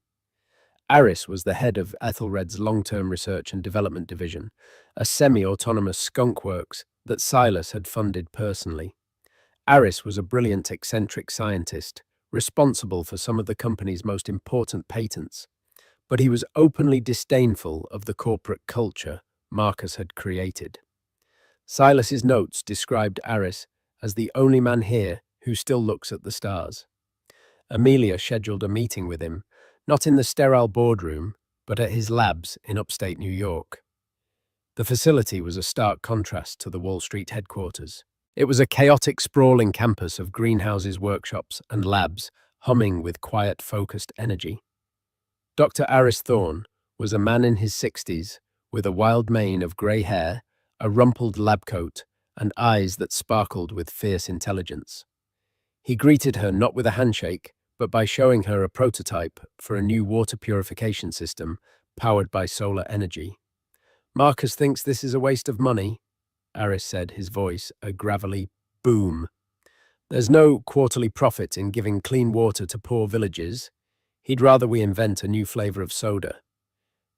Speaker 1: Aris was the head of Ethelred's long-term research and development division, a semi-autonomous skunkworks that Silas had funded personally. Aris was a brilliant, eccentric scientist, responsible for some of the company's most important patents, but he was openly disdainful of the corporate culture Marcus had created. Silas's notes described Aris as the only man here who still looks at the stars. Amelia scheduled a meeting with him, not in the sterile boardroom, but at his labs in upstate New York. The facility was a stark contrast to the Wall Street headquarters. It was a chaotic, sprawling campus of greenhouses, workshops, and labs, humming with quiet, focused energy. Dr. Aris Thorne was a man in his 60s, with a wild mane of grey hair, a rumpled lab coat, and eyes that sparkled with fierce intelligence. He greeted her not with a handshake, but by showing her a prototype for a new water purification system powered by solar energy. "Marcus thinks this is a waste of money," Aris said, his voice a gravelly boom. "There's no quarterly profit in giving clean water to poor villages. He'd rather we invent a new flavor of soda."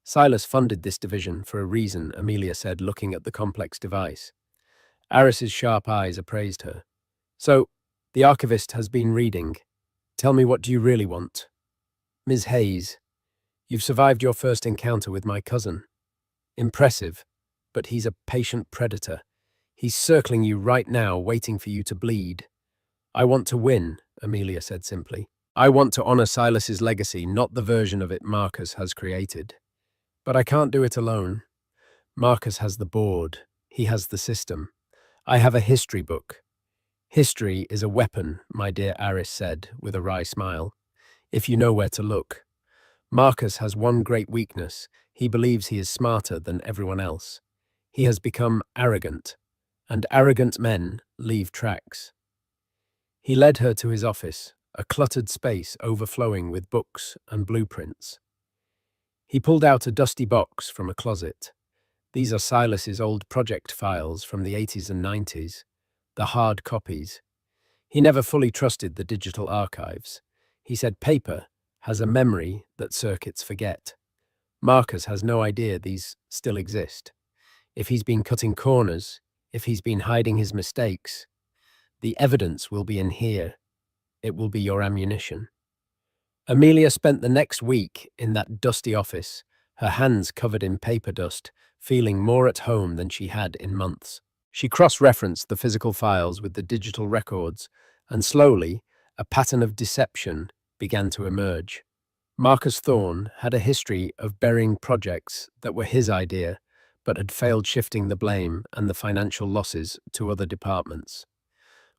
Speaker 1: Silas funded this division for a reason, Amelia said, looking at the complex device. Aris's sharp eyes appraised her. "So, the archivist has been reading. Tell me, what do you really want?" "Ms. Hayes, you've survived your first encounter with my cousin. Impressive, but he's a patient predator. He's circling you right now, waiting for you to bleed." "I want to win," Amelia said simply. "I want to honor Silas's legacy, not the version of it Marcus has created. But I can't do it alone. Marcus has the board. He has the system. I have a history book." "History is a weapon," my dear Aris said, with a wry smile, "if you know where to look. Marcus has one great weakness. He believes he is smarter than everyone else. He has become arrogant, and arrogant men leave tracks." He led her to his office, a cluttered space overflowing with books and blueprints. He pulled out a dusty box from a closet. "These are Silas's old project files from the 80s and 90s, the hard copies. He never fully trusted the digital archives. He said paper has a memory that circuits forget. Marcus has no idea these still exist. If he's been cutting corners, if he's been hiding his mistakes, the evidence will be in here. It will be your ammunition." Amelia spent the next week in that dusty office, her hands covered in paper dust, feeling more at home than she had in months. She cross-referenced the physical files with the digital records, and slowly, a pattern of deception began to emerge. Marcus Thorne had a history of burying projects that were his idea, but had failed, shifting the blame and the financial losses to other departments.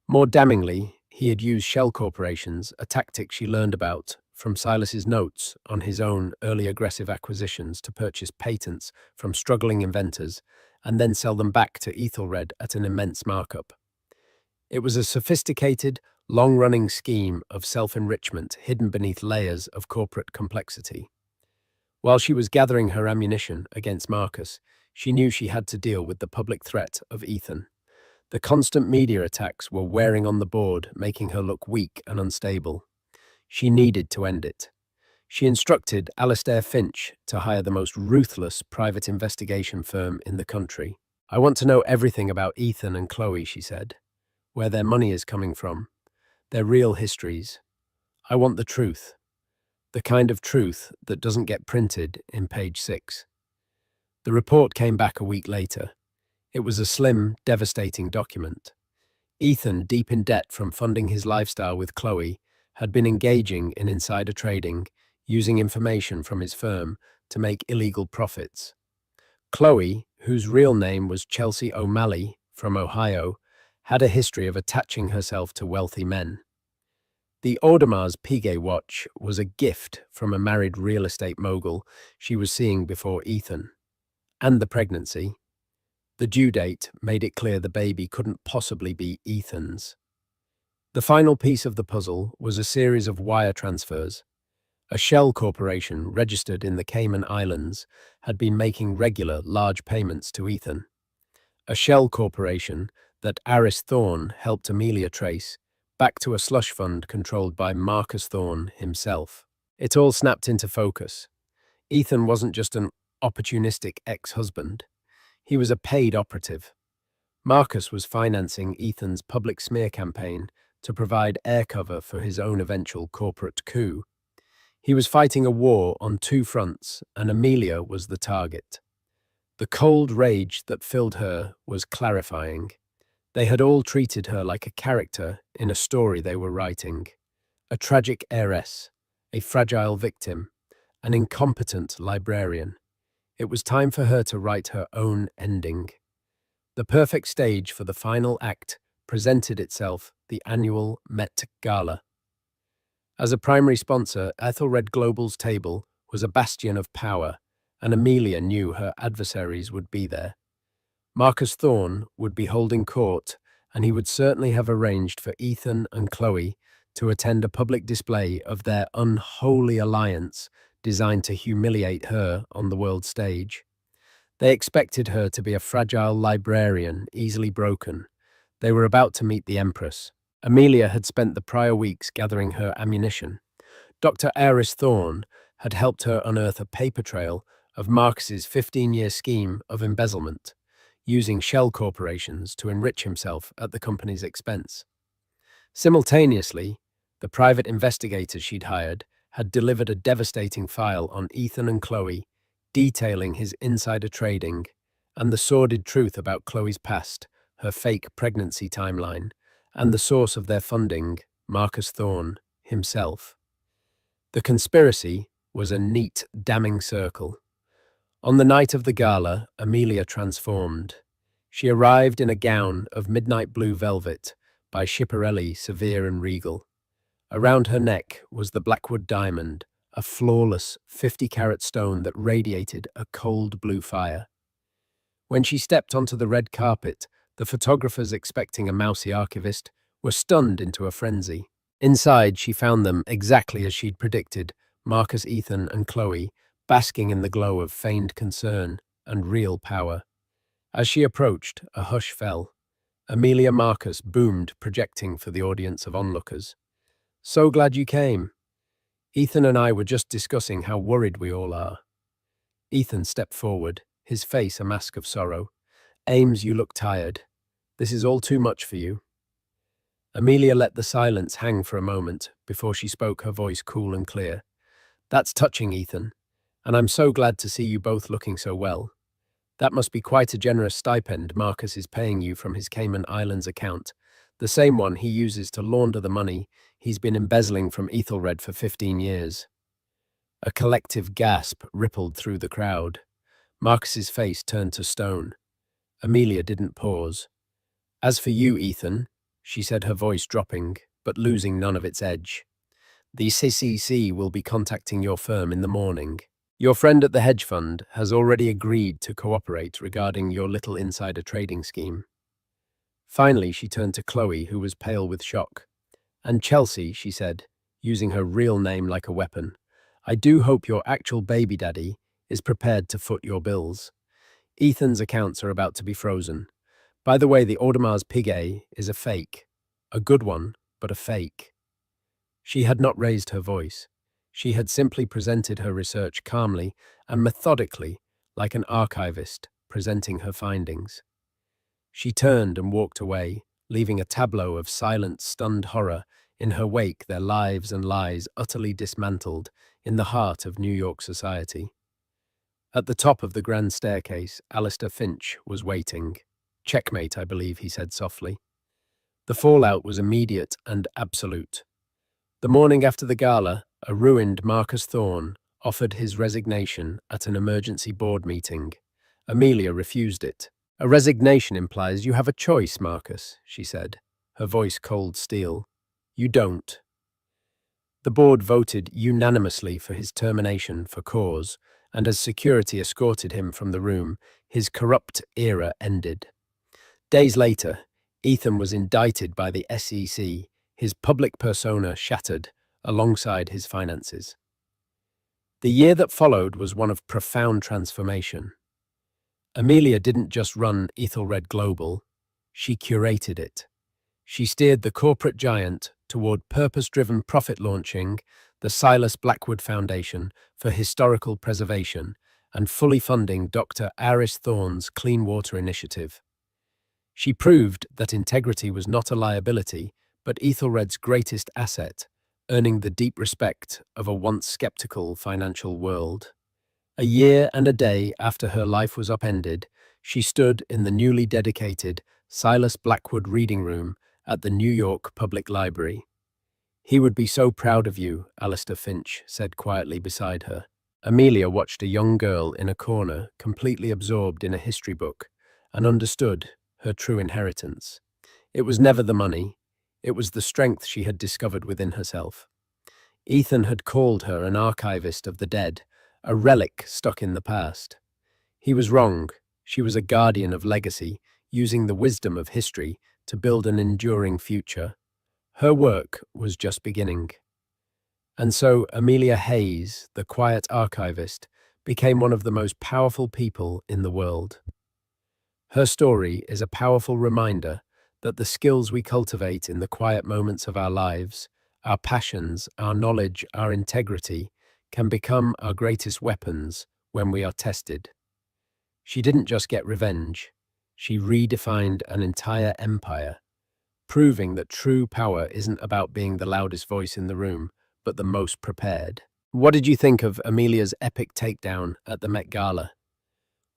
Speaker 1: More damningly, he had used shell corporations, a tactic she learned about from Silas's notes on his own early aggressive acquisitions, to purchase patents from struggling inventors and then sell them back to Ethelred at an immense markup. It was a sophisticated, long-running scheme of self-enrichment hidden beneath layers of corporate complexity. While she was gathering her ammunition against Marcus, she knew she had to deal with the public threat of Ethan. The constant media attacks were wearing on the board, making her look weak and unstable. She needed to end it. She instructed Alistair Finch to hire the most ruthless private investigation firm in the country. "I want to know everything about Ethan and Chloe," she said. "Where their money is coming from. Their real histories. I want the truth. The kind of truth that doesn't get printed in page 6. The report came back a week later. It was a slim, devastating document. Ethan, deep in debt from funding his lifestyle with Chloe, had been engaging in insider trading, using information from his firm to make illegal profits. Chloe, whose real name was Chelsea O'Malley, from Ohio, had a history of attaching herself to wealthy men. The Audemars Piguet watch was a gift from a married real estate mogul she was seeing before Ethan. And the pregnancy. The due date made it clear the baby couldn't possibly be Ethan's. The final piece of the puzzle was a series of wire transfers. A shell corporation registered in the Cayman Islands had been making regular, large payments to Ethan. A shell corporation that Aris Thorne helped Amelia trace back to a slush fund controlled by Marcus Thorne himself. It all snapped into focus. Ethan wasn't just an opportunistic ex-husband. He was a paid operative. Marcus was financing Ethan's public smear campaign to provide air cover for his own eventual corporate coup. He was fighting a war on two fronts, and Amelia was the target. The cold rage that filled her was clarifying. They had all treated her like a character in a story they were writing. A tragic heiress, a fragile victim, an incompetent librarian. It was time for her to write her own ending. The perfect stage for the final act presented itself, the annual Met Gala. As a primary sponsor, Ethelred Global's table was a bastion of power, and Amelia knew her adversaries would be there. Marcus Thorne would be holding court, and he would certainly have arranged for Ethan and Chloe to attend a public display of their unholy alliance designed to humiliate her on the world stage. They expected her to be a fragile librarian, easily broken. They were about to meet the Empress. Amelia had spent the prior weeks gathering her ammunition. Dr. Aris Thorne had helped her unearth a paper trail of Marcus's 15-year scheme of embezzlement, using shell corporations to enrich himself at the company's expense. Simultaneously, the private investigators she'd hired had delivered a devastating file on Ethan and Chloe, detailing his insider trading and the sordid truth about Chloe's past, her fake pregnancy timeline, and the source of their funding, Marcus Thorne himself. The conspiracy was a neat, damning circle. On the night of the gala, Amelia transformed. She arrived in a gown of midnight blue velvet by Schiaparelli, severe and regal. Around her neck was the Blackwood diamond, a flawless 50-carat stone that radiated a cold blue fire. When she stepped onto the red carpet, the photographers, expecting a mousy archivist, were stunned into a frenzy. Inside, she found them exactly as she'd predicted, Marcus, Ethan, and Chloe, basking in the glow of feigned concern and real power. As she approached, a hush fell. Amelia Marcus boomed, projecting for the audience of onlookers. "So glad you came. Ethan and I were just discussing how worried we all are." Ethan stepped forward, his face a mask of sorrow. "Ames, you look tired. This is all too much for you." Amelia let the silence hang for a moment before she spoke, her voice cool and clear. "That's touching, Ethan, and I'm so glad to see you both looking so well. That must be quite a generous stipend Marcus is paying you from his Cayman Islands account, the same one he uses to launder the money he's been embezzling from Ethelred for 15 years. A collective gasp rippled through the crowd. Marcus's face turned to stone. Amelia didn't pause. "As for you, Ethan," she said, her voice dropping, but losing none of its edge, "the CCC will be contacting your firm in the morning. Your friend at the hedge fund has already agreed to cooperate regarding your little insider trading scheme." Finally, she turned to Chloe, who was pale with shock. "And Chelsea," she said, using her real name like a weapon, "I do hope your actual baby daddy is prepared to foot your bills. Ethan's accounts are about to be frozen. By the way, the Audemars Piguet is a fake. A good one, but a fake." She had not raised her voice. She had simply presented her research calmly and methodically, like an archivist presenting her findings. She turned and walked away, leaving a tableau of silent, stunned horror in her wake, their lives and lies utterly dismantled in the heart of New York society. At the top of the grand staircase, Alistair Finch was waiting. "Checkmate, I believe," he said softly. The fallout was immediate and absolute. The morning after the gala, a ruined Marcus Thorne offered his resignation at an emergency board meeting. Amelia refused it. "A resignation implies you have a choice, Marcus," she said, her voice cold steel. "You don't." The board voted unanimously for his termination for cause, and as security escorted him from the room, his corrupt era ended. Days later, Ethan was indicted by the SEC, his public persona shattered alongside his finances. The year that followed was one of profound transformation. Amelia didn't just run Ethelred Global, she curated it. She steered the corporate giant toward purpose-driven profit launching, the Silas Blackwood Foundation for Historical Preservation, and fully funding Dr. Aris Thorne's Clean Water Initiative. She proved that integrity was not a liability, but Ethelred's greatest asset, earning the deep respect of a once skeptical financial world. A year and a day after her life was upended, she stood in the newly dedicated Silas Blackwood Reading Room at the New York Public Library. "He would be so proud of you," Alistair Finch said quietly beside her. Amelia watched a young girl in a corner, completely absorbed in a history book, and understood her true inheritance. It was never the money, it was the strength she had discovered within herself. Ethan had called her an archivist of the dead, a relic stuck in the past. He was wrong. She was a guardian of legacy, using the wisdom of history to build an enduring future. Her work was just beginning. And so Amelia Hayes, the quiet archivist, became one of the most powerful people in the world. Her story is a powerful reminder that the skills we cultivate in the quiet moments of our lives, our passions, our knowledge, our integrity, can become our greatest weapons when we are tested. She didn't just get revenge, she redefined an entire empire, proving that true power isn't about being the loudest voice in the room, but the most prepared. What did you think of Amelia's epic takedown at the Met Gala?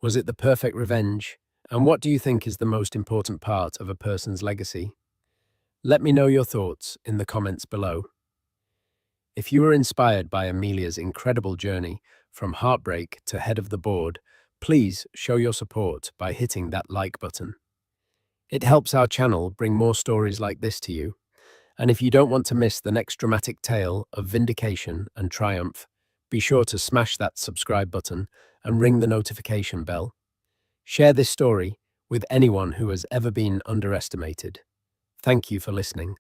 Speaker 1: Was it the perfect revenge? And what do you think is the most important part of a person's legacy? Let me know your thoughts in the comments below. If you were inspired by Amelia's incredible journey from heartbreak to head of the board, please show your support by hitting that like button. It helps our channel bring more stories like this to you. And if you don't want to miss the next dramatic tale of vindication and triumph, be sure to smash that subscribe button and ring the notification bell. Share this story with anyone who has ever been underestimated. Thank you for listening.